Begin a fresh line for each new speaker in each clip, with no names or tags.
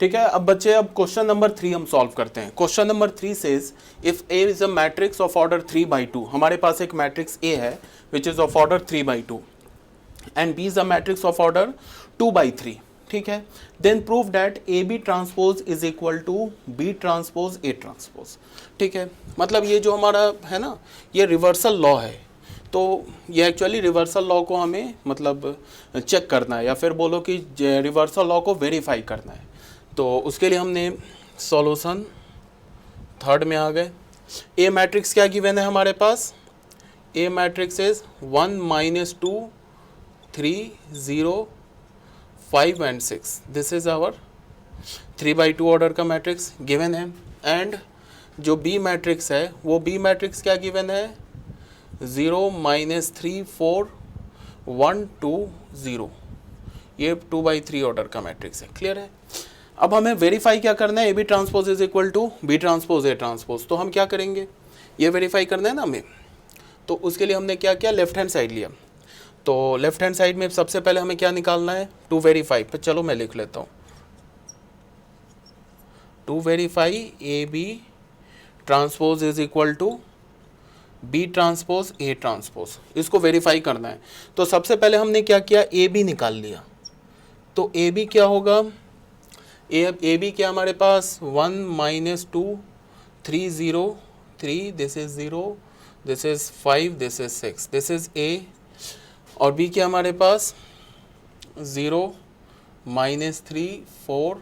ठीक है। अब बच्चे अब क्वेश्चन नंबर 3 हम सॉल्व करते हैं। Question number 3 says if A is a matrix of order 3/2, हमारे पास एक मैट्रिक्स A है which is of order 3/2 and B is a matrix of order 2/3, ठीक है। Then prove that AB transpose is equal to B transpose A transpose, ठीक है। मतलब ये जो हमारा है ना, ये रिवर्सल लॉ है, तो ये एक्चुअली रिवर्सल लॉ को हमें मतलब चेक करना है, या फिर बोलो कि रिवर्सल लॉ को वेरीफाई करना है। तो उसके लिए हमने सॉल्यूशन थर्ड में आ गए। ए मैट्रिक्स क्या गिवन है हमारे पास, A matrix is 1 - 2 3 0 5 and 6, this is our 3/2 order का मैट्रिक्स गिवन है। एंड जो बी मैट्रिक्स है वो बी मैट्रिक्स क्या गिवन है, 0 - 3 4 1 2 0, ये 2/3 ऑर्डर का मैट्रिक्स है। क्लियर है। अब हमें वेरीफाई क्या करना है, A B transpose is equal to B transpose A transpose. तो हम क्या करेंगे, ये वेरीफाई करना है ना हमें, तो उसके लिए हमने क्या किया, लेफ्ट हैंड साइड लिया। तो लेफ्ट हैंड साइड में सबसे पहले हमें क्या निकालना है, टू वेरीफाई। पर चलो मैं लिख लेता हूँ, to verify A B transpose is equal to B transpose A transpose, इसको वेरीफाई करना है। तो सबसे पहले हमने क्या किया, ए बी निकाल लिया। तो ए बी क्या होगा, ए बी क्या हमारे पास 1 - 2 3 0 3, this is 0, this is 5, this is 6, this is A. और बी क्या हमारे पास 0 - 3 4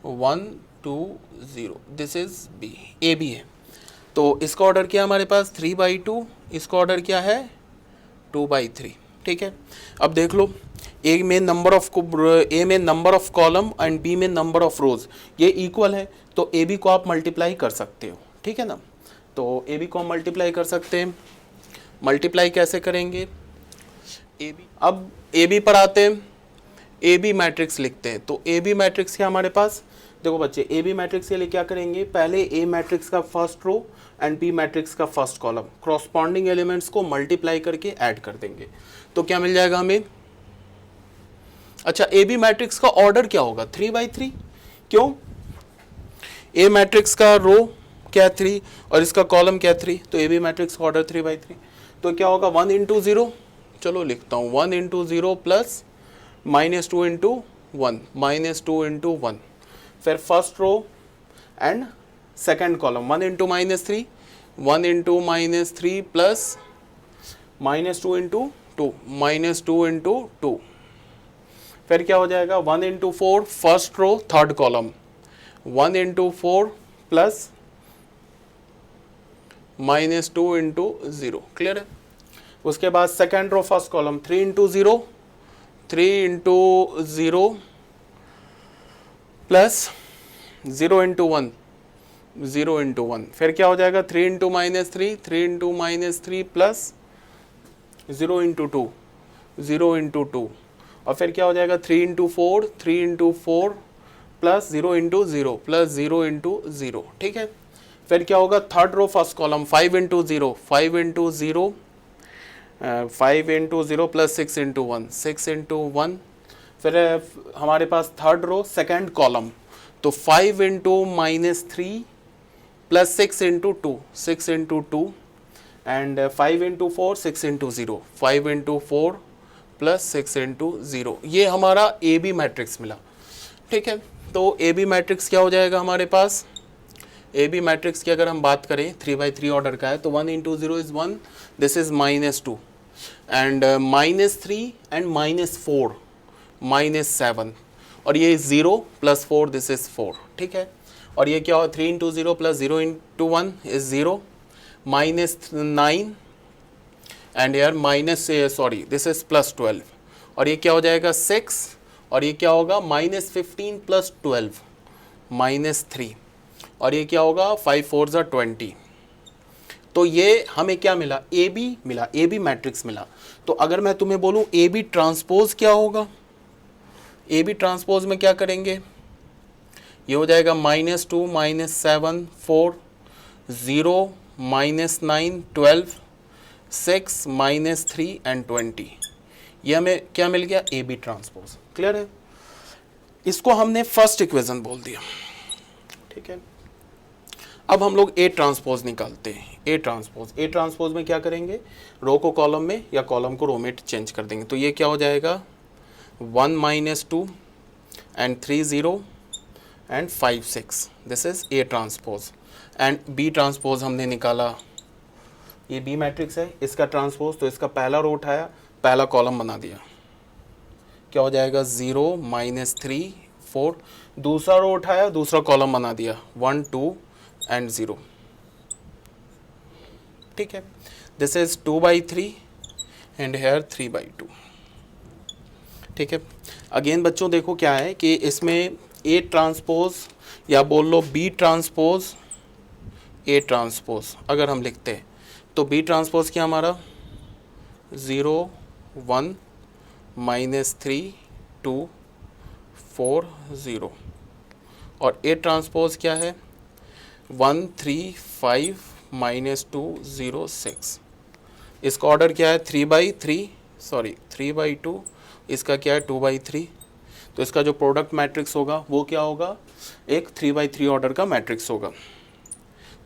1 2 0, this is B, A B है। तो इसका ऑर्डर क्या है हमारे पास 3/2, इसका ऑर्डर क्या है 2/3, ठीक है। अब देख लो, ए में number of column and B में नंबर ऑफ रोज, ये इक्वल है, तो ए बी को आप मल्टीप्लाई कर सकते हो, ठीक है ना। तो ए बी को हम मल्टीप्लाई कर सकते हैं। मल्टीप्लाई कैसे करेंगे, ए बी, अब ए बी पर आते हैं, ए बी मैट्रिक्स लिखते हैं। तो ए बी मैट्रिक्स क्या हमारे पास, देखो बच्चे, ए बी मैट्रिक्स के लिए क्या करेंगे, पहले ए मैट्रिक्स का first row and B matrix का फर्स्ट कॉलम क्रॉसपॉन्डिंग एलिमेंट्स को मल्टीप्लाई करके ऐड कर देंगे। तो क्या मिल जाएगा हमें, अच्छा ए बी मैट्रिक्स का ऑर्डर क्या होगा 3/3, क्यों, ए मैट्रिक्स का रो क्या 3 और इसका कॉलम क्या 3, तो ए बी मैट्रिक्स का ऑर्डर 3/3। तो क्या होगा 1 × 0, चलो लिखता हूँ 1 × 0 प्लस -2 × 1, -2 × 1, फिर first row and second column 1 × -3, 1 × -3 plus -2 × 2, -2 × 2, फिर क्या हो जाएगा 1 × 4 first row third column 1 × 4 plus -2 × 0, clear है। उसके बाद second row first column 3 × 0, 3 × 0 plus 0 × 1, 0 × 1, फिर क्या हो जाएगा 3 × -3, 3 × -3 प्लस 0 × 2, 0 × 2, और फिर क्या हो जाएगा 3 × 4, 3 × 4 प्लस 0 × 0 प्लस 0 × 0, ठीक है। फिर क्या होगा third row first column 5 × 0, 5 × 0, 5 × 0 plus 6 × 1, 6 × 1, फिर हमारे पास थर्ड रो सेकेंड कॉलम, तो 5 × -3 प्लस 6 × 2, 6 × 2 एंड 5 × 4, 6 × 0, 5 × 4 प्लस 6 × 0, ये हमारा ए बी मैट्रिक्स मिला, ठीक है। तो ए बी मैट्रिक्स क्या हो जाएगा हमारे पास, ए बी मैट्रिक्स की अगर हम बात करें 3/3 ऑर्डर का है, तो 1 × 0 is 1, this is -2 and -3 and -4 -7, और ये 0 प्लस 4, दिस इज 4, ठीक है। और ये क्या हो 3 × 0 प्लस 0 × 1 इज 0, -9 एंड यार दिस इज +12, और ये क्या हो जाएगा 6, और ये क्या होगा -15 प्लस 12 -3, और ये क्या होगा 5 4 = 20। तो ये हमें क्या मिला, ए बी मिला, ए बी मैट्रिक्स मिला। तो अगर मैं तुम्हें बोलूं ए बी ट्रांसपोज क्या होगा, ए बी ट्रांसपोज में क्या करेंगे, ये हो जाएगा -2 -7 4 0 -9 12 6 -3 एंड 20, ये हमें क्या मिल गया, ए बी ट्रांसपोज, क्लियर है। इसको हमने फर्स्ट इक्वेशन बोल दिया, ठीक है। अब हम लोग ए ट्रांसपोज निकालते हैं। ए ट्रांसपोज में क्या करेंगे, रो को कॉलम में या कॉलम को रो में चेंज कर देंगे। तो ये क्या हो जाएगा 1 - 2 and 3 0 and 5 6, this is A transpose. And B transpose हमने निकाला, ये बी मैट्रिक्स है, इसका ट्रांसपोज, तो इसका पहला रो उठाया, पहला कॉलम बना दिया, क्या हो जाएगा 0 - 3 4, दूसरा रो उठाया, दूसरा कॉलम बना दिया 1 2 एंड 0, ठीक है। दिस इज 2/3 एंड हेयर 3/2, ठीक है। अगेन बच्चों देखो क्या है कि इसमें ए ट्रांसपोज या बोल लो बी ट्रांसपोज ए ट्रांसपोज अगर हम लिखते हैं तो बी ट्रांसपोज क्या हमारा 0 1 -3 2 4 0, और ए ट्रांसपोज क्या है 1 3 5 -2 0 6। इसका ऑर्डर क्या है 3/2, इसका क्या है 2/3। तो इसका जो प्रोडक्ट मैट्रिक्स होगा वो क्या होगा, एक 3/3 ऑर्डर का मैट्रिक्स होगा।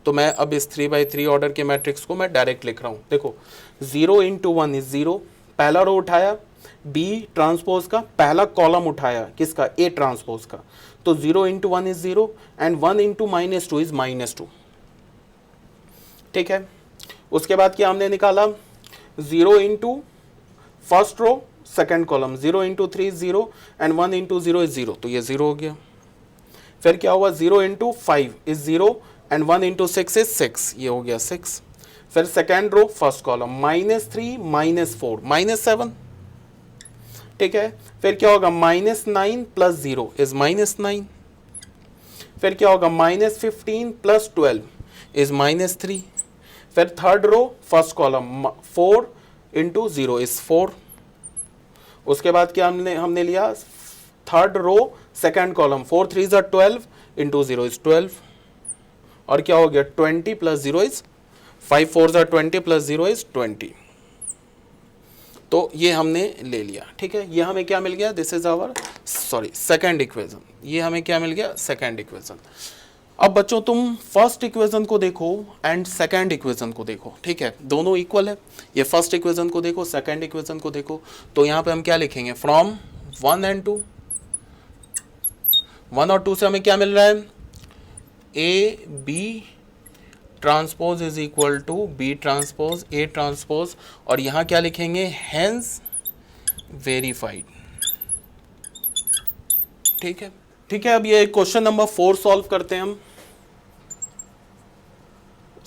तो मैं अब इस 3/3 ऑर्डर के मैट्रिक्स को मैं डायरेक्ट लिख रहा हूँ। देखो 0 × 1 इज 0, पहला रो उठाया, बी ट्रांसपोज का पहला कॉलम उठाया, किसका ए ट्रांसपोज का, तो 0 × 1 इज 0 एंड 1 × -2 इज -2, ठीक है। उसके बाद क्या हमने निकाला 0 × first row second column, 0 × 3 is 0 and 1 × 0 is 0, तो ये 0 हो गया। फिर क्या हुआ 0 × 5 इज 0 एंड 1 × 6 इज 6, ये हो गया 6। फिर सेकंड रो फर्स्ट कॉलम -3 -4 -7, ठीक है। फिर क्या होगा -9 + 0 इज -9। फिर क्या होगा -15 + 12 इज -3। फिर third row first column 4 × 0 is 4। उसके बाद क्या हमने लिया third row second column 4 3 = 12 × 0 is 12, और क्या हो गया 20 + 0 इज 5 4 = 20 + 0 इज 20। तो ये हमने ले लिया, ठीक है। ये हमें क्या मिल गया, this is our second equation. ये हमें क्या मिल गया, सेकंड इक्वेशन। अब बच्चों तुम फर्स्ट इक्वेशन को देखो एंड सेकंड इक्वेशन को देखो, ठीक है, दोनों इक्वल है। ये फर्स्ट इक्वेशन को देखो, सेकंड इक्वेशन को देखो, तो यहाँ पे हम क्या लिखेंगे फ्रॉम 1 और 2 से हमें क्या मिल रहा है, A B transpose is equal to B transpose A transpose, और यहाँ क्या लिखेंगे हेंस वेरीफाइड, ठीक है। ठीक है, अब ये क्वेश्चन नंबर 4 सॉल्व करते हैं हम।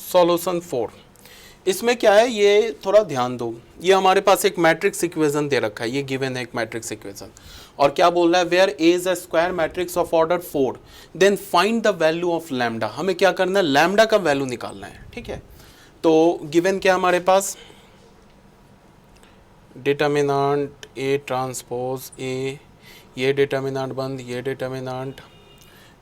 सॉल्यूशन 4, इसमें क्या है, ये थोड़ा ध्यान दो, ये हमारे पास एक मैट्रिक्स इक्वेशन दे रखा है, ये गिवन है एक मैट्रिक्स इक्वेशन, और क्या बोल रहा है where A is a square matrix of order 4 then find the value of lambda. हमें क्या करना है, लैम्डा का वैल्यू निकालना है, ठीक है। तो गिवन क्या हमारे पास, डिटर्मिनेंट ए ट्रांसपोज ए, ये डिटर्मिनेंट बंद, ये डिटर्मिनेंट,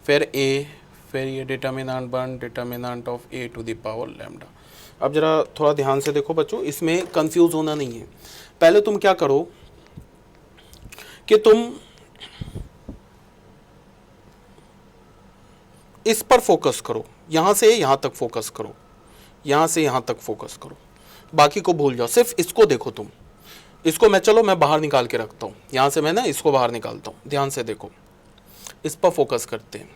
फिर ए, फिर ये डिटर्मिनेंट बंद, determinant of A to the power lambda. अब जरा थोड़ा ध्यान से देखो बच्चों, इसमें कंफ्यूज होना नहीं है। पहले तुम क्या करो कि तुम इस पर फोकस करो, यहां से यहां तक फोकस करो, यहां से यहां तक फोकस करो, बाकी को भूल जाओ, सिर्फ इसको देखो तुम। इसको मैं बाहर निकाल के रखता हूं, यहां से मैं ना इसको बाहर निकालता हूं, ध्यान से देखो, इस पर फोकस करते हैं।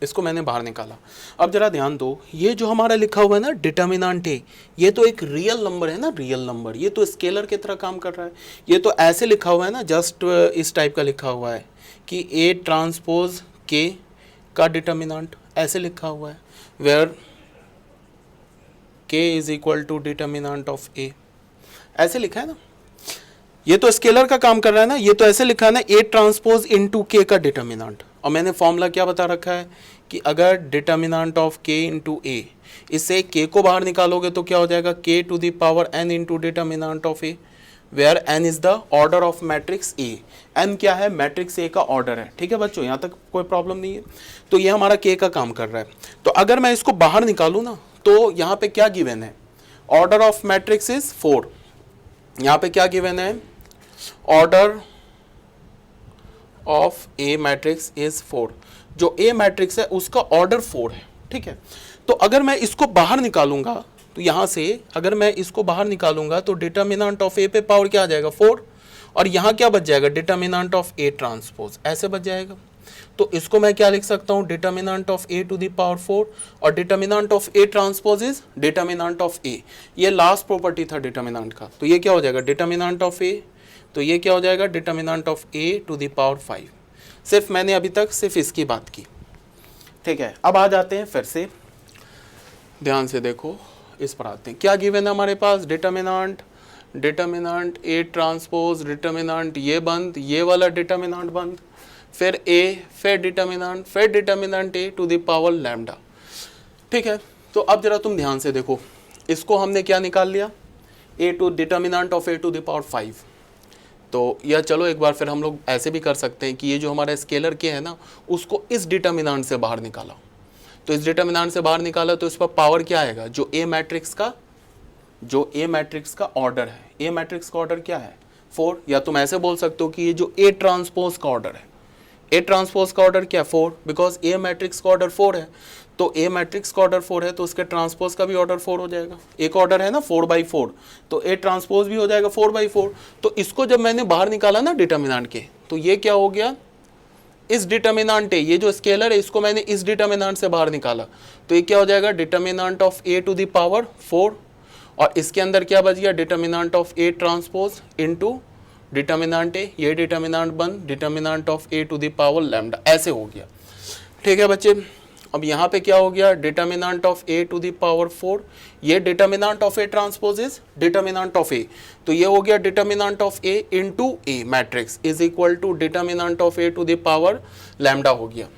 इसको मैंने बाहर निकाला। अब जरा ध्यान दो, ये जो हमारा लिखा हुआ है ना डिटर्मिनेंट ए, ये तो एक रियल नंबर है ना, रियल नंबर, ये तो स्केलर की तरह काम कर रहा है। ये तो ऐसे लिखा हुआ है ना, जस्ट इस टाइप का लिखा हुआ है कि ए ट्रांसपोज के का डिटर्मिनेंट, ऐसे लिखा हुआ है where K is equal to determinant of A, ऐसे लिखा है ना। ये तो स्केलर का काम कर रहा है ना, ये तो ऐसे लिखा है ना ए ट्रांसपोज इनटू के का डिटर्मिनेंट, और मैंने फॉर्मूला क्या बता रखा है कि अगर डिटर्मिनेंट ऑफ के इंटू ए, इससे के को बाहर निकालोगे तो क्या हो जाएगा k to the power n into determinant of A, where n is the order of matrix A. N क्या है, मैट्रिक्स ए का ऑर्डर है, ठीक है बच्चों, यहाँ तक कोई प्रॉब्लम नहीं है। तो ये हमारा के का काम कर रहा है। तो अगर मैं इसको बाहर निकालूँ ना, तो यहाँ पे क्या गिवन है, ऑर्डर ऑफ मैट्रिक्स इज 4, यहाँ पे क्या गिवन है order of A matrix is 4। जो ए मैट्रिक्स है उसका ऑर्डर 4 है, ठीक है। तो अगर मैं इसको बाहर निकालूंगा, तो यहां से अगर मैं इसको बाहर निकालूंगा तो डिटर्मिनेंट ऑफ ए पे पावर क्या आ जाएगा 4, और यहां क्या बच जाएगा डिटर्मिनेंट ऑफ ए ट्रांसपोज, ऐसे बच जाएगा। तो इसको मैं क्या लिख सकता हूं, determinant of A to the power 4, और determinant of A transpose is determinant of A. ये लास्ट प्रॉपर्टी था डिटर्मिनेंट का, तो ये क्या हो जाएगा डिटर्मिनेंट ऑफ ए, तो ये क्या हो जाएगा determinant of A to the power 5। सिर्फ मैंने अभी तक सिर्फ इसकी बात की, ठीक है। अब आ जाते हैं फिर से, ध्यान से देखो, इस पर आते हैं। क्या गिवन है हमारे पास, डिटर्मिनेंट ए ट्रांसपोज, डिटर्मिनेंट ये बंद, ये वाला डिटर्मिनेंट बंद, फिर ए, फिर determinant A to the power lambda, ठीक है। तो अब जरा तुम ध्यान से देखो, इसको हमने क्या निकाल लिया, A to determinant of A to the power 5। तो या चलो एक बार फिर हम लोग ऐसे भी कर सकते हैं कि ये जो हमारा स्केलर के है ना, उसको इस डिटर्मिनेंट से बाहर निकाला, तो इस डिटर्मिनेंट से बाहर निकाला तो इस पर पावर क्या आएगा, जो ए मैट्रिक्स का ऑर्डर है, ए मैट्रिक्स का ऑर्डर क्या है 4, या तुम ऐसे बोल सकते हो कि ये जो ए ट्रांसपोज का ऑर्डर है, ए ट्रांसपोज का ऑर्डर क्या 4, बिकॉज ए मैट्रिक्स का ऑर्डर 4 है, तो ए मैट्रिक्स का ऑर्डर 4 है तो उसके ट्रांसपोज का भी ऑर्डर 4 हो जाएगा। एक ऑर्डर है ना 4/4, तो ए ट्रांसपोज भी हो जाएगा 4/4। तो इसको जब मैंने बाहर निकाला ना डिटर्मिनेंट के, तो ये क्या हो गया, इस डिटर्मिनेंट है, ये जो स्केलर है इसको मैंने इस डिटर्मिनेंट से बाहर निकाला, तो ये क्या हो जाएगा determinant of A to the power 4, और इसके अंदर क्या बच गया determinant of A transpose into determinant A, ये डिटर्मिनेंट बन determinant of A to the power lambda, ऐसे हो गया, ठीक है बच्चे। अब यहाँ पे क्या हो गया determinant of A to the power 4, ये determinant of A transpose is determinant of A, तो ये हो गया determinant of A into A matrix is equal to determinant of A to the power lambda हो गया।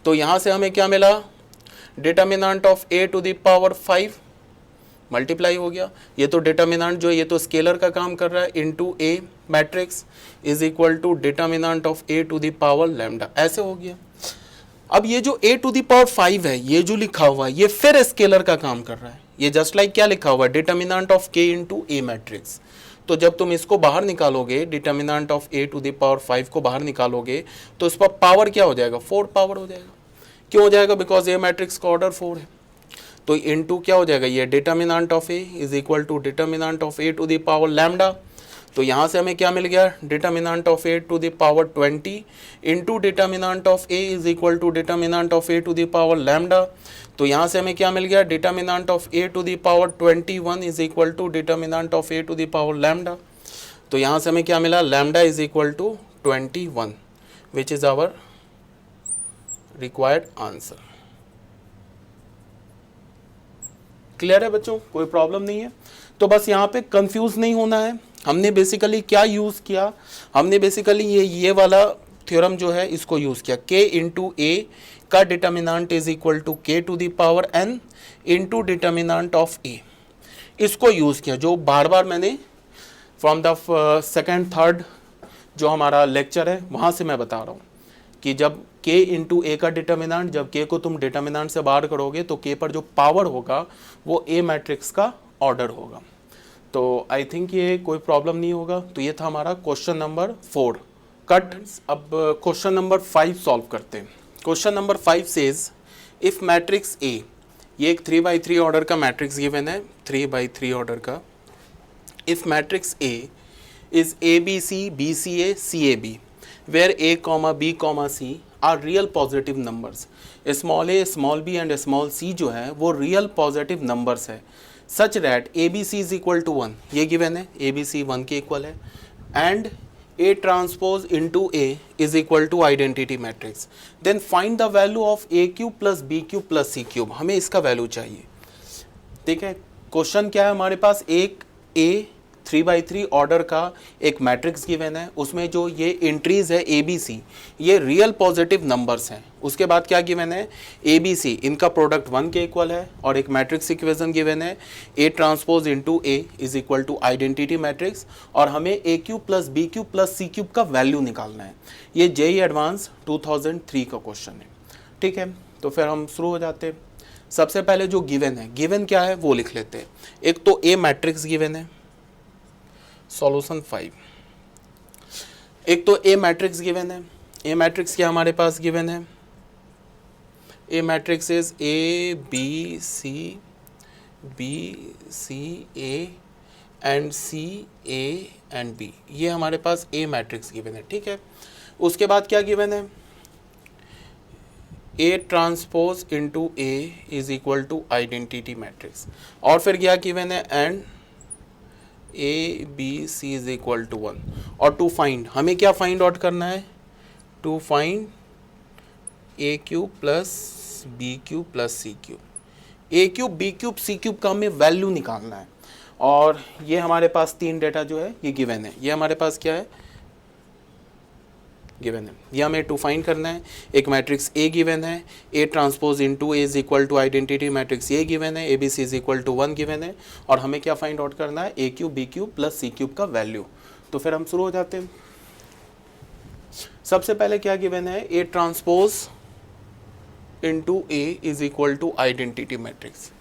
तो यहाँ से हमें क्या मिला, determinant of A to the power 5 multiply हो गया, ये तो डिटर्मिनेंट जो है ये तो स्केलर का काम कर रहा है, into A matrix is equal to determinant of A to the power lambda, ऐसे हो गया। अब ये जो a टू द पावर 5 है, ये जो लिखा हुआ है, ये फिर स्केलर का काम कर रहा है, ये जस्ट लाइक क्या लिखा हुआ है determinant of k into a matrix. तो जब तुम इसको बाहर निकालोगे, determinant of a to the power 5 को बाहर निकालोगे, तो इस पर पावर क्या हो जाएगा 4 पावर हो जाएगा। क्यों हो जाएगा, बिकॉज a मैट्रिक्स का ऑर्डर 4 है, तो इनटू क्या हो जाएगा, ये determinant of a is equal to determinant of a to the power lambda. तो यहाँ से हमें क्या मिल गया determinant of a to the power 20 into determinant of a is equal to determinant of a to the power lambda. तो यहाँ से हमें क्या मिल गया determinant of a to the power 21 is equal to determinant of a to the power lambda. तो यहाँ से हमें क्या मिला lambda is equal to 21 which is our required answer. Clear है बच्चों, कोई प्रॉब्लम नहीं है। तो बस यहाँ पे कंफ्यूज नहीं होना है। हमने बेसिकली क्या यूज़ किया, हमने बेसिकली ये वाला थ्योरम जो है इसको यूज़ किया, k इंटू ए का determinant is equal to k to the power n into determinant of a, इसको यूज़ किया, जो बार बार मैंने फ्रॉम द सेकेंड थर्ड जो हमारा लेक्चर है वहाँ से मैं बता रहा हूँ कि जब k इंटू ए का डिटर्मिनेंट, जब k को तुम डिटर्मिनेंट से बाहर करोगे तो k पर जो पावर होगा वो a मैट्रिक्स का ऑर्डर होगा। तो आई थिंक ये कोई प्रॉब्लम नहीं होगा। तो ये था हमारा क्वेश्चन नंबर 4 कट। अब क्वेश्चन नंबर 5 सॉल्व करते हैं। Question number 5 says if matrix A, ये एक 3/3 ऑर्डर का मैट्रिक्स गिवन है, 3/3 ऑर्डर का। If matrix A is ABC, BCA, CAB, where A, B, C are real positive numbers, small a, small b and small c जो है वो real positive numbers है, such that ABC is equal to 1, ये given है, ABC 1 के equal है, and A transpose into A is equal to identity matrix, then find the value of A cube plus B cube plus C cube, हमें इसका value चाहिए। ठीक है, question क्या है हमारे पास, एक A 3/3 ऑर्डर का एक मैट्रिक्स गिवन है, उसमें जो ये एंट्रीज है ABC ये रियल पॉजिटिव नंबर्स हैं। उसके बाद क्या गिवन है, ABC इनका प्रोडक्ट 1 के इक्वल है, और एक मैट्रिक्स इक्वेशन गिवन है A transpose into A is equal to identity matrix, और हमें A cube plus B cube plus C cube का वैल्यू निकालना है। ये JEE एडवांस 2003 का क्वेश्चन है। ठीक है, तो फिर हम शुरू हो जाते हैं। सबसे पहले जो गिवन है, गिवन क्या है वो लिख लेते हैं। एक तो A मैट्रिक्स गिवन है, सॉल्यूशन 5। एक तो ए मैट्रिक्स गिवन है, ए मैट्रिक्स क्या हमारे पास गिवन है, A matrix is A B C A and C A and B, ये हमारे पास ए मैट्रिक्स गिवन है, ठीक है। उसके बाद क्या गिवन है, A transpose into A is equal to identity matrix, और फिर क्या गिवन है, and A B C is equal to 1, और टू फाइंड, हमें क्या फाइंड आउट करना है, to find A cube plus B cube plus C cube, A cube B cube C cube का हमें वैल्यू निकालना है, और ये हमारे पास तीन डेटा जो है ये गिवन है, ये हमारे पास क्या है गिवन है, ये हमें टू फाइंड करना है। एक मैट्रिक्स ए गिवन है, A transpose into A is equal to identity matrix A given है, A B C is equal to 1 given है, और हमें क्या फाइंड आउट करना है, A cube B cube plus C cube का वैल्यू। तो फिर हम शुरू हो जाते हैं। सबसे पहले क्या गिवन है, A transpose into A is equal to identity matrix.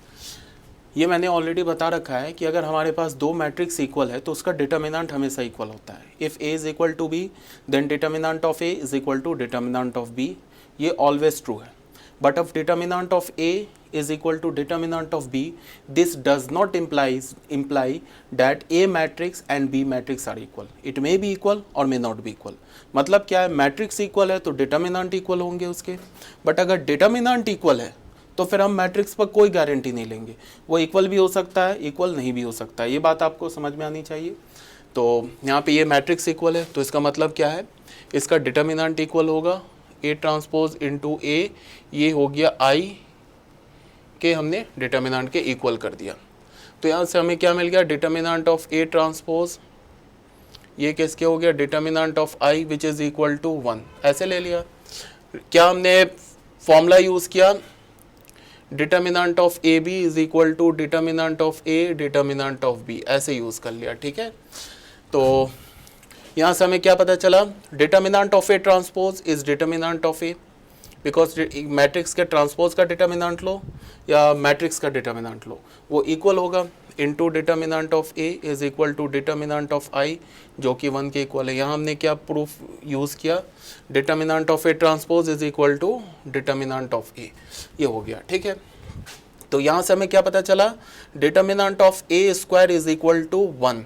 ये मैंने ऑलरेडी बता रखा है कि अगर हमारे पास दो मैट्रिक्स इक्वल है तो उसका डिटर्मिनेंट हमेशा इक्वल होता है। If A is equal to B then determinant of A is equal to determinant of B, ये ऑलवेज ट्रू है। But if determinant of A is equal to determinant of B, this does not imply that A matrix and B matrix are equal. It may be equal or may not be equal. मतलब क्या है, matrix equal है तो determinant equal होंगे उसके, but अगर determinant equal है तो फिर हम मैट्रिक्स पर कोई गारंटी नहीं लेंगे, वो इक्वल भी हो सकता है इक्वल नहीं भी हो सकता है, ये बात आपको समझ में आनी चाहिए। तो यहाँ पे ये मैट्रिक्स इक्वल है तो इसका मतलब क्या है, इसका डिटर्मिनेंट इक्वल होगा ए ट्रांसपोज इनटू ए, ये हो गया आई के हमने डिटर्मिनेंट के इक्वल कर दिया। तो यहाँ से हमें क्या मिल गया, डिटर्मिनेंट ऑफ ए ट्रांसपोज, ये किसके हो गया, determinant of I which is equal to 1, ऐसे ले लिया। क्या हमने फॉर्मूला यूज़ किया, determinant of A B is equal to determinant of A determinant of B, ऐसे यूज़ कर लिया, ठीक है। तो यहाँ से हमें क्या पता चला, determinant of A transpose is determinant of A, because matrix के ट्रांसपोज का डिटर्मिनेंट लो या मैट्रिक्स का डिटर्मिनेंट लो वो इक्वल होगा, into determinant of A is equal to determinant of I जो कि 1 के इक्वल है। यहाँ हमने क्या प्रूफ यूज़ किया, determinant of A transpose is equal to determinant of A, ये हो गया, ठीक है। तो यहाँ से हमें क्या पता चला, determinant of A square is equal to 1,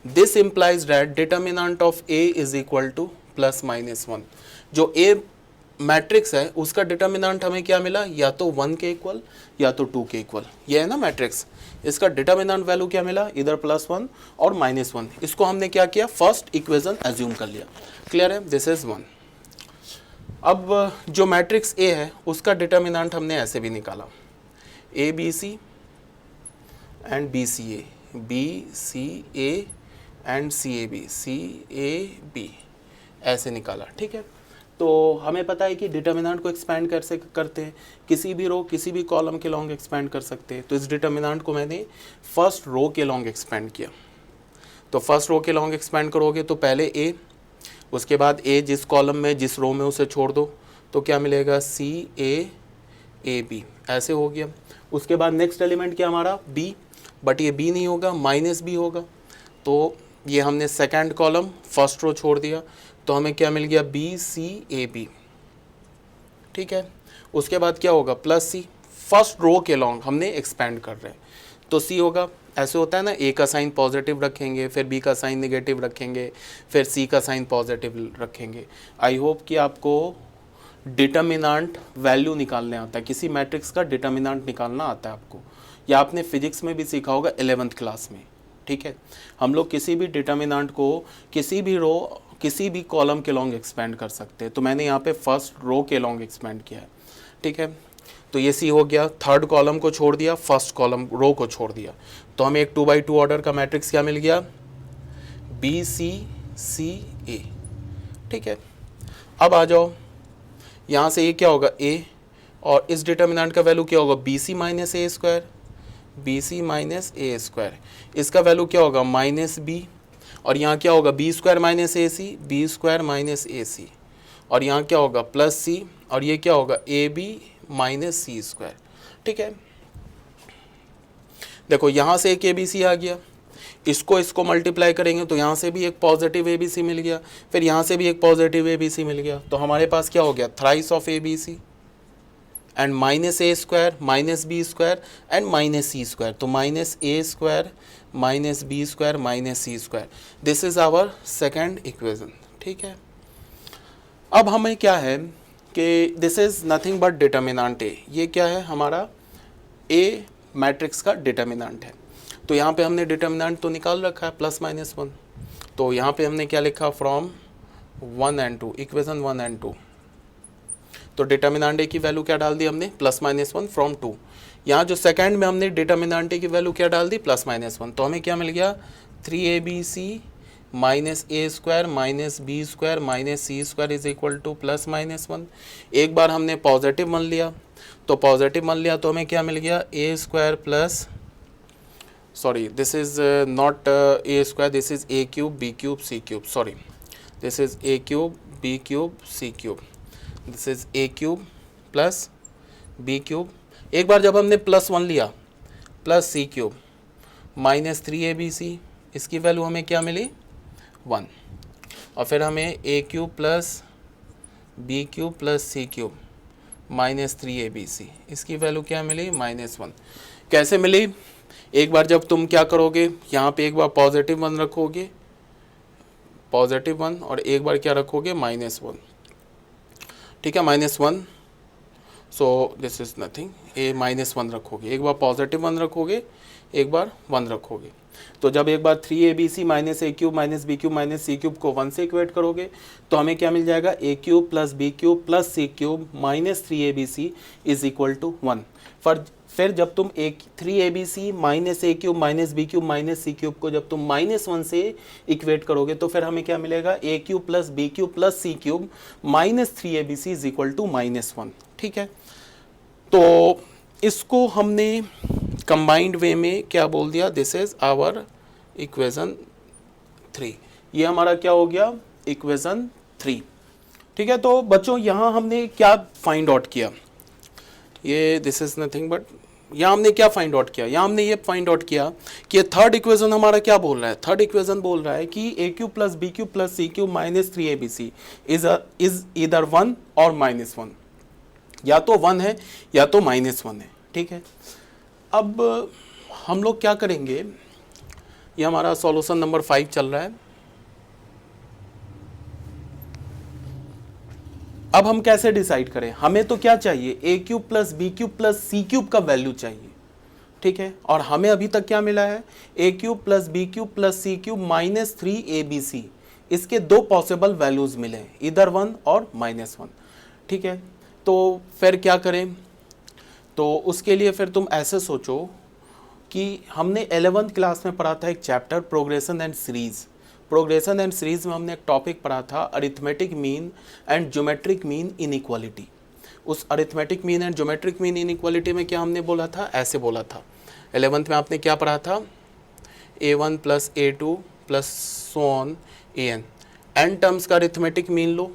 this implies that determinant of A is equal to plus minus 1। जो A मैट्रिक्स है उसका डिटर्मिनेंट हमें क्या मिला, या तो 1 के इक्वल या तो 2 के इक्वल, ये है ना मैट्रिक्स, इसका डिटर्मिनेंट वैल्यू क्या मिला, इधर +1 और -1। इसको हमने क्या किया, फर्स्ट इक्वेशन एज्यूम कर लिया, क्लियर है, दिस इज 1। अब जो मैट्रिक्स A है उसका डिटर्मिनेंट हमने ऐसे भी निकाला, A B C and B C A, B C A and C A B, ऐसे निकाला, ठीक है। तो हमें पता है कि डिटर्मिनेंट को एक्सपेंड कैसे करते हैं, किसी भी रो किसी भी कॉलम के लॉन्ग एक्सपेंड कर सकते हैं। तो इस डिटर्मिनेंट को मैंने फर्स्ट रो के लॉन्ग एक्सपेंड किया। तो फर्स्ट रो के लॉन्ग एक्सपेंड करोगे तो पहले ए, उसके बाद ए जिस कॉलम में जिस रो में उसे छोड़ दो तो क्या मिलेगा, सी ए बी, ऐसे हो गया। उसके बाद नेक्स्ट एलिमेंट क्या हमारा, बी, बट ये बी नहीं होगा, माइनस बी होगा, तो ये हमने सेकंड कॉलम फर्स्ट रो छोड़ दिया, तो हमें क्या मिल गया, बी सी ए बी, ठीक है। उसके बाद क्या होगा, प्लस सी, फर्स्ट रो के लॉन्ग हमने एक्सपेंड कर रहे हैं तो सी होगा, ऐसे होता है ना, ए का साइन पॉजिटिव रखेंगे, फिर बी का साइन नेगेटिव रखेंगे, फिर सी का साइन पॉजिटिव रखेंगे। आई होप कि आपको डिटर्मिनेंट वैल्यू निकालने आता है, किसी मैट्रिक्स का डिटर्मिनेंट निकालना आता है आपको, या आपने फिजिक्स में भी सीखा होगा 11th क्लास में, ठीक है। हम लोग किसी भी डिटर्मिनेंट को किसी भी रो किसी भी कॉलम के लॉन्ग एक्सपेंड कर सकते हैं। तो मैंने यहाँ पे फर्स्ट रो के लॉन्ग एक्सपेंड किया है, ठीक है। तो ये सी हो गया, थर्ड कॉलम को छोड़ दिया, फर्स्ट कॉलम रो को छोड़ दिया, तो हमें एक 2x2 ऑर्डर का मैट्रिक्स क्या मिल गया, बी सी सी ए, ठीक है। अब आ जाओ, यहाँ से ये क्या होगा, ए, और इस डिटर्मिनेंट का वैल्यू क्या होगा, B C minus A square, B C minus A square, इसका वैल्यू क्या होगा, माइनस बी, और यहाँ क्या होगा, बी स्क्वायर माइनस ए सी, बी स्क्वायर माइनस ए सी, और यहाँ क्या होगा, प्लस सी, और ये क्या होगा, A B minus C square, ठीक है। देखो यहाँ से एक ए बी सी आ गया, इसको मल्टीप्लाई करेंगे तो यहाँ से भी एक पॉजिटिव ए बी सी मिल गया, फिर यहाँ से भी एक पॉजिटिव ए बी सी मिल गया, तो हमारे पास क्या हो गया, thrice of A B C and minus A square minus B square and minus C square, तो minus A square minus B square minus C square, this is our second equation. ठीक है, अब हमें क्या है कि this is nothing but determinant A, ये क्या है हमारा ए मैट्रिक्स का डिटर्मिनेंट है। तो यहाँ पे हमने डिटर्मिनेंट तो निकाल रखा है प्लस माइनस वन, तो यहाँ पे हमने क्या लिखा, फ्रॉम 1 and 2, इक्वेशन 1 and 2, तो डिटर्मिनेंट ए की वैल्यू क्या डाल दी हमने, प्लस माइनस वन फ्रॉम 2। यहाँ जो सेकंड में हमने डिटर्मिनेंट ए की वैल्यू क्या डाल दी, प्लस माइनस वन, तो हमें क्या मिल गया 3abc minus A square minus B square minus C square is equal to plus minus one. एक बार हमने पॉजिटिव मान लिया, तो पॉजिटिव मान लिया तो हमें क्या मिल गया, A square plus, sorry this is not A square, this is A cube B cube C cube, sorry this is A cube B cube C cube, this is A cube plus B cube. एक बार जब हमने plus one लिया, plus C cube minus 3abc, इसकी value हमें क्या मिली 1, और फिर हमें A cube plus B cube plus C cube minus 3abc, इसकी वैल्यू क्या मिली -1। कैसे मिली, एक बार जब तुम क्या करोगे, यहाँ पे एक बार पॉजिटिव 1 रखोगे, पॉजिटिव 1, और एक बार क्या रखोगे -1, ठीक है -1, सो दिस इज नथिंग, ए -1 रखोगे, एक बार पॉजिटिव 1 रखोगे, एक बार 1 रखोगे, तो जब एक बार 3abc minus A cube minus B cube minus C cube को 1 से इक्वेट करोगे तो हमें क्या मिल जाएगा, A cube plus B cube plus C cube minus 3abc is equal to 1। फिर जब तुम 3abc minus A cube minus B cube minus C cube को जब तुम -1 से इक्वेट करोगे तो फिर हमें क्या मिलेगा, A cube plus B cube plus C cube minus 3abc is equal to -1। ठीक है, तो इसको हमने कंबाइंड वे में क्या बोल दिया, दिस इज आवर इक्वेशन 3, ये हमारा क्या हो गया, इक्वेशन 3। ठीक है, तो बच्चों यहाँ हमने क्या फाइंड आउट किया, ये दिस इज नथिंग बट, यहाँ हमने क्या फाइंड आउट किया, यहाँ हमने ये फाइंड आउट किया कि ये थर्ड इक्वेशन हमारा क्या बोल रहा है, थर्ड इक्वेशन बोल रहा है कि A cube plus B cube plus C cube minus 3abc is इधर 1 और -1, या तो 1 है या तो -1 है। ठीक है, अब हम लोग क्या करेंगे, ये हमारा सॉल्यूशन नंबर 5 चल रहा है। अब हम कैसे डिसाइड करें, हमें तो क्या चाहिए, A cube plus B cube plus C cube का वैल्यू चाहिए। ठीक है, और हमें अभी तक क्या मिला है, A cube plus B cube plus C cube minus 3abc, इसके दो पॉसिबल वैल्यूज मिले, इधर 1 और -1। ठीक है, तो फिर क्या करें, तो उसके लिए फिर तुम ऐसे सोचो कि हमने 11th क्लास में पढ़ा था एक chapter progression and series. Progression and series में हमने एक टॉपिक पढ़ा था arithmetic mean and geometric mean inequality. उस arithmetic mean and geometric mean inequality में क्या हमने बोला था, ऐसे बोला था, 11th में आपने क्या पढ़ा था, a1 plus a2 plus so on an, N terms का अरिथमेटिक मीन लो,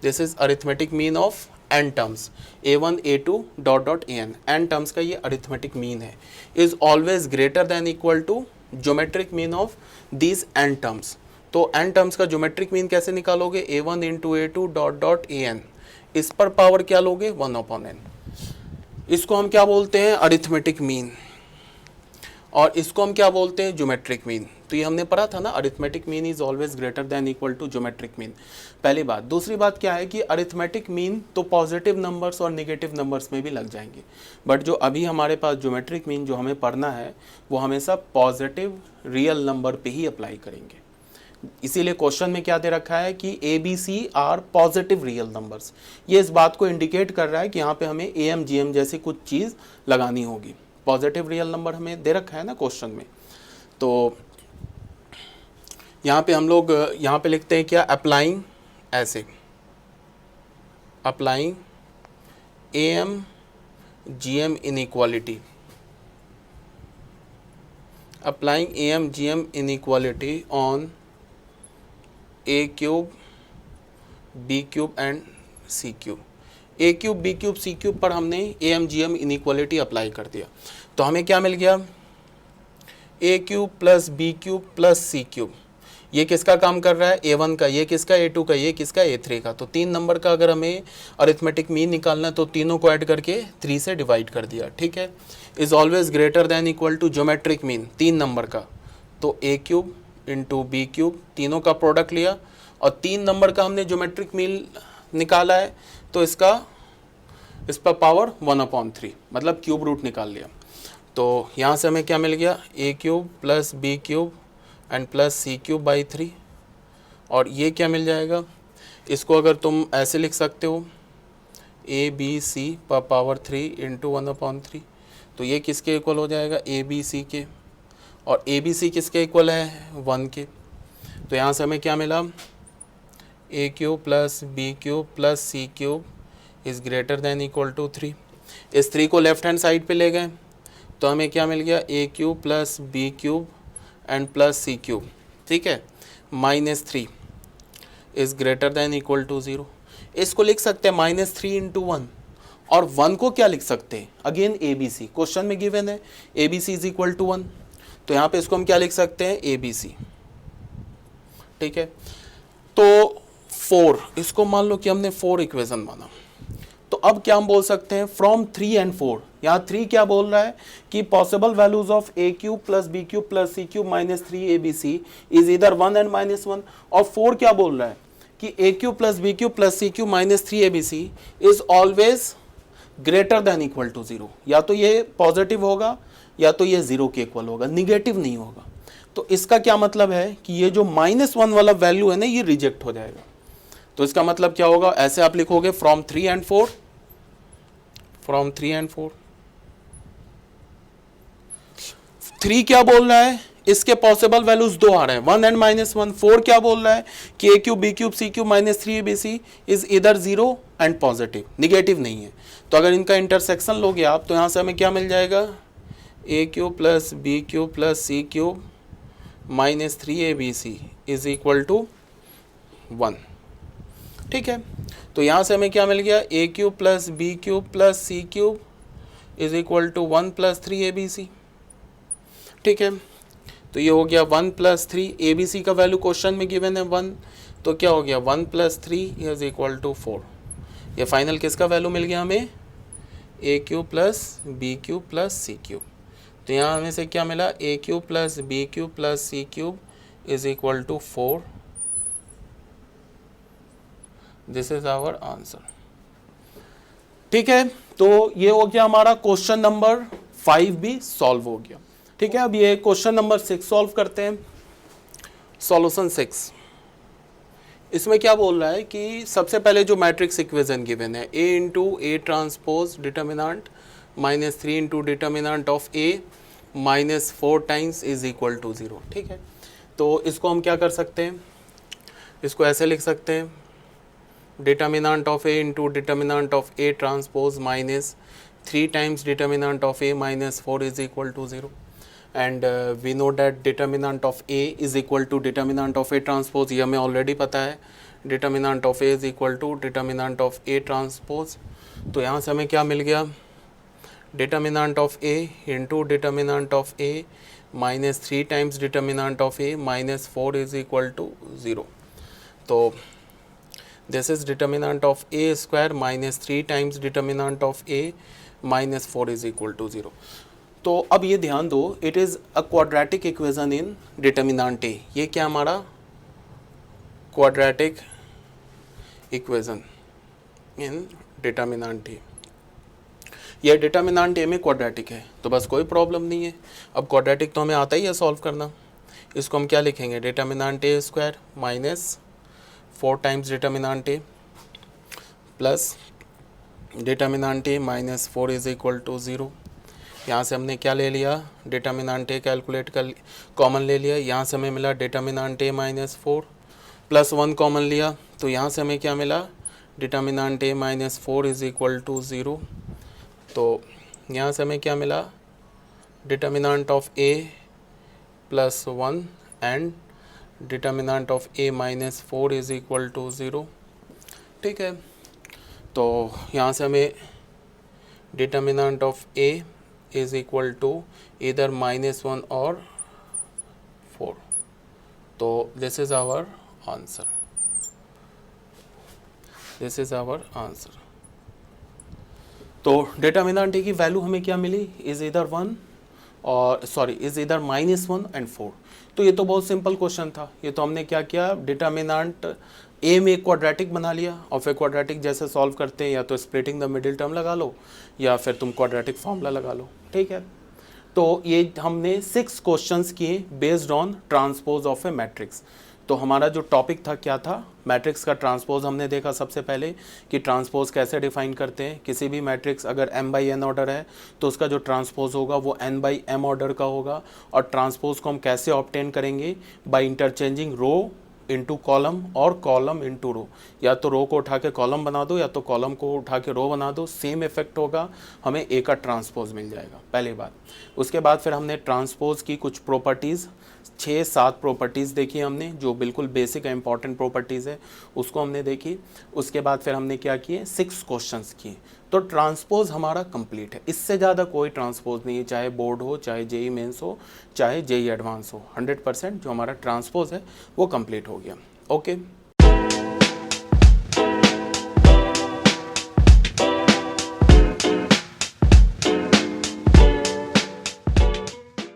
this is arithmetic mean of n terms, a1 a2 dot dot an, n terms का ये अरिथमेटिक मीन है, is always greater than equal to geometric mean of these n terms. तो n terms का geometric mean कैसे निकालोगे, a1 into a2 dot dot an, इस पर power क्या लोगे 1/n, इसको हम क्या बोलते हैं अरिथमेटिक मीन, और इसको हम क्या बोलते हैं ज्योमेट्रिक मीन। तो ये हमने पढ़ा था ना, arithmetic mean is always greater than equal to geometric mean, पहली बात। दूसरी बात क्या है कि अरिथमेटिक मीन तो पॉजिटिव नंबर्स और नेगेटिव नंबर्स में भी लग जाएंगे, बट जो अभी हमारे पास ज्योमेट्रिक मीन जो हमें पढ़ना है वो हमेशा पॉजिटिव रियल नंबर पे ही अप्लाई करेंगे। इसीलिए क्वेश्चन में क्या दे रखा है कि ABC are positive real numbers, ये इस बात को इंडिकेट कर रहा है कि यहाँ पे हमें AM GM जैसी कुछ चीज़ लगानी होगी। पॉजिटिव रियल नंबर हमें दे रखा है ना क्वेश्चन में, तो यहाँ पे हम लोग यहाँ पे लिखते हैं क्या, अप्लाइंग, ऐसे applying AM GM inequality, applying AM GM inequality on a cube b cube and c cube. a cube b cube c cube पर हमने AM GM इनइक्वालिटी अप्लाई कर दिया, तो हमें क्या मिल गया, A cube plus B cube plus C cube, ये किसका काम कर रहा है, A1 का, ये किसका A2 का, ये किसका A3 का। तो 3 नंबर का अगर हमें अरिथमेटिक मीन निकालना है तो तीनों को ऐड करके 3 से डिवाइड कर दिया, ठीक है। Is always greater than equal to geometric mean 3 number का, तो A cube into B cube, तीनों का प्रोडक्ट लिया और 3 नंबर का हमने ज्योमेट्रिक मीन निकाला है, तो इस पर पावर 1/3 मतलब क्यूब रूट निकाल लिया। तो यहाँ से हमें क्या मिल गया, A cube plus B cube and plus C cube by 3, और ये क्या मिल जाएगा, इसको अगर तुम ऐसे लिख सकते हो ए बी सी पर पावर 3 इंटू 1/3, तो ये किसके इक्वल हो जाएगा, ए बी सी के, और ए बी सी किसके इक्वल है, 1 के। तो यहाँ से हमें क्या मिला, A cube plus B cube plus C cube is greater than equal to 3। इस 3 को लेफ्ट हैंड साइड पे ले गए तो हमें क्या मिल गया, A cube plus B cube and plus C cube, ठीक है, -3 is greater than equal to 0। इसको लिख सकते हैं -3 इंटू 1, और 1 को क्या लिख सकते हैं, again A B C, question में गिवन है A B C is equal to 1, तो यहाँ पे इसको हम क्या लिख सकते हैं, ए बी सी, ठीक है। तो 4, इसको मान लो कि हमने 4 इक्वेशन माना, तो अब क्या हम बोल सकते हैं, फ्रॉम 3 एंड 4, यहाँ 3 क्या बोल रहा है कि possible values of A cube plus B cube plus C cube -3 A B C is इधर 1 एंड -1, और 4 क्या बोल रहा है कि A cube plus B cube plus C cube -3 A B C is always greater than equal to 0, या तो ये पॉजिटिव होगा या तो ये 0 के इक्वल होगा, निगेटिव नहीं होगा। तो इसका क्या मतलब है कि ये जो -1 वाला वैल्यू है ना, ये रिजेक्ट हो जाएगा। तो इसका मतलब क्या होगा, ऐसे आप लिखोगे फ्रॉम 3 एंड 4, फ्रॉम 3 एंड 4। 3 क्या बोल रहा है, इसके पॉसिबल वैल्यूज 2 आ रहे हैं, 1 एंड -1। 4 क्या बोल रहा है कि A cube B cube C cube -3 A B C is इधर 0 एंड पॉजिटिव, निगेटिव नहीं है। तो अगर इनका इंटरसेक्शन लोगे आप, तो यहाँ से हमें क्या मिल जाएगा, A cube plus B cube plus C cube -3 A B C is equal to 1, ठीक है। तो यहाँ से हमें क्या मिल गया, A cube plus B cube plus C cube is equal to 1 + 3 A B C, ठीक है। तो ये हो गया 1 + 3, ए बी सी का वैल्यू क्वेश्चन में गिवन है 1, तो क्या हो गया 1 + 3 इज इक्वल टू 4। ये फाइनल किसका वैल्यू मिल गया हमें, A cube plus B cube plus C cube. तो यहाँ हमें से क्या मिला, A cube plus B cube plus C cube is equal to 4। This is our answer, ठीक है। तो ये हो गया हमारा क्वेश्चन नंबर 5 भी सॉल्व हो गया, ठीक है। अब ये क्वेश्चन नंबर 6 सॉल्व करते हैं। सॉल्यूशन 6, इसमें क्या बोल रहा है कि सबसे पहले जो मैट्रिक्स इक्वेशन गिवन है, A into A transpose determinant -3 into determinant of A -4 times is equal to 0, ठीक है। तो इसको हम क्या कर सकते हैं, इसको ऐसे लिख सकते हैं, determinant of A into determinant of A transpose -3 times determinant of A -4 is equal to 0, and we know that determinant of A is equal to determinant of A transpose, ये हमें ऑलरेडी पता है, determinant of A is equal to determinant of A transpose. तो यहाँ से हमें क्या मिल गया, determinant of A into determinant of A -3 times determinant of A -4 is equal to 0। तो this is determinant of A square -3 times determinant of A -4 is equal to 0। तो अब ये ध्यान दो, it is a quadratic equation in determinant A, ये क्या हमारा quadratic equation in determinant A, ये डिटर्मिनांट ए में क्वाड्रेटिक है, तो बस कोई प्रॉब्लम नहीं है। अब क्वाड्रेटिक तो हमें आता ही है सॉल्व करना, इसको हम क्या लिखेंगे, determinant A square -4 times determinant A plus determinant A -4 is equal to 0। यहाँ से हमने क्या ले लिया, डिटर्मिनांट ए कैलकुलेट कर कॉमन ले लिया, यहाँ से हमें मिला डिटर्मिनांट ए -4 प्लस 1 कॉमन लिया, तो यहाँ से हमें क्या मिला, determinant A -4 is equal to 0। तो यहाँ से हमें क्या मिला, determinant of A plus 1 and determinant of A -4 is equal to 0, ठीक है। तो यहाँ से हमें determinant of A is equal to इधर -1 और 4। तो this is our answer, this is our answer. तो डिटर्मिनेंट की वैल्यू हमें क्या मिली, इज इधर 1 और सॉरी इज इधर -1 एंड 4। तो ये तो बहुत सिंपल क्वेश्चन था। ये तो हमने क्या किया, डिटर्मिनेंट ए में एक क्वाड्रेटिक बना लिया, और फिर क्वाड्रेटिक जैसे सॉल्व करते हैं या तो स्प्लिटिंग द मिडिल टर्म लगा लो या फिर तुम क्वाड्रेटिक फॉर्मूला लगा लो, ठीक है। तो ये हमने 6 क्वेश्चंस किए based on transpose of A matrix. तो हमारा जो टॉपिक था क्या था, मैट्रिक्स का ट्रांसपोज हमने देखा सबसे पहले कि ट्रांसपोज कैसे डिफाइन करते हैं। किसी भी मैट्रिक्स अगर m/n ऑर्डर है तो उसका जो ट्रांसपोज होगा वो n/m ऑर्डर का होगा। और ट्रांसपोज को हम कैसे ऑब्टेन करेंगे, by interchanging row into column और कॉलम इंटू रो। या तो रो को उठा के कॉलम बना दो या तो कॉलम को उठा के रो बना दो, सेम इफेक्ट होगा, हमें ए का ट्रांसपोज मिल जाएगा, पहली बात। उसके बाद फिर हमने ट्रांसपोज की कुछ प्रॉपर्टीज़ 6-7 प्रॉपर्टीज़ देखी हमने, जो बिल्कुल बेसिक है, इंपॉर्टेंट प्रॉपर्टीज़ है, उसको हमने देखी। उसके बाद फिर हमने क्या किए, 6 क्वेश्चंस किए। तो ट्रांसपोज हमारा कंप्लीट है। इससे ज़्यादा कोई ट्रांसपोज नहीं है, चाहे बोर्ड हो, चाहे जेई मेंस हो, चाहे जेई एडवांस हो, 100% जो हमारा ट्रांसपोज है वो कंप्लीट हो गया। ओके।